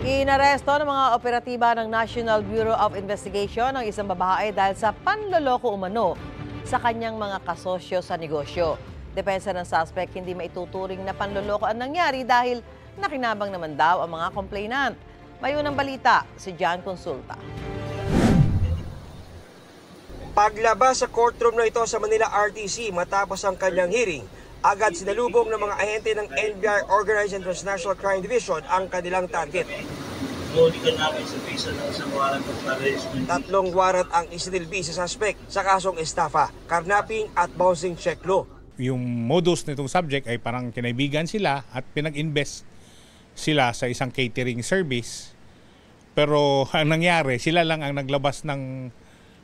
Inaresto ng mga operatiba ng National Bureau of Investigation ang isang babae dahil sa panloloko umano sa kanyang mga kasosyo sa negosyo. Depensa ng suspect, hindi maituturing na panloloko ang nangyari dahil nakinabang naman daw ang mga complainant. May unang balita, si John Consulta. Paglabas sa courtroom na ito sa Manila RTC matapos ang kanyang hearing, agad sinalubong ng mga ahente ng NBI Organized and Transnational Crime Division ang kanilang target. Tatlong warrant ang isinilbi sa suspect sa kasong estafa, carnapping at bouncing check law. Yung modus nitong subject ay parang kinaibigan sila at pinag-invest sila sa isang catering service. Pero ang nangyari, sila lang ang naglabas ng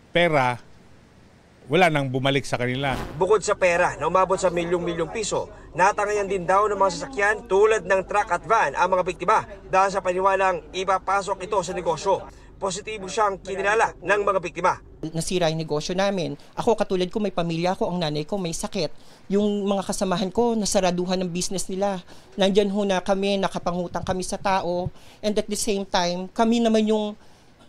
pera, wala nang bumalik sa kanila. Bukod sa pera na umabot sa milyong-milyong piso, natangayan din daw ng mga sasakyan tulad ng truck at van ang mga biktima dahil sa paniwalang ipapasok ito sa negosyo. Positibo siyang kinilala ng mga biktima. Nasira yung negosyo namin. Ako katulad ko, may pamilya ko, ang nanay ko may sakit. Yung mga kasamahan ko, nasaraduhan ng business nila. Nandyan ho na kami, nakapangutang kami sa tao. And at the same time, kami naman yung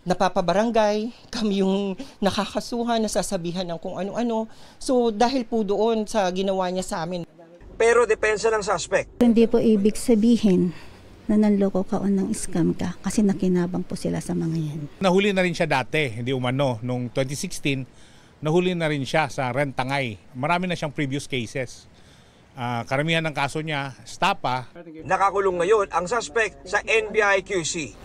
napapabarangay, kami yung nakakasuhan, nasasabihan ng kung ano-ano. So dahil po doon sa ginawa niya sa amin. Pero depensa ng suspect. Hindi po ibig sabihin na nanloko ka o nang scam ka kasi nakinabang po sila sa mga yan. Nahuli na rin siya dati, hindi umano. Noong 2016, nahuli na rin siya sa Rentangay. Marami na siyang previous cases. Karamihan ng kaso niya, stapa. Nakakulong ngayon ang suspect sa NBI QC.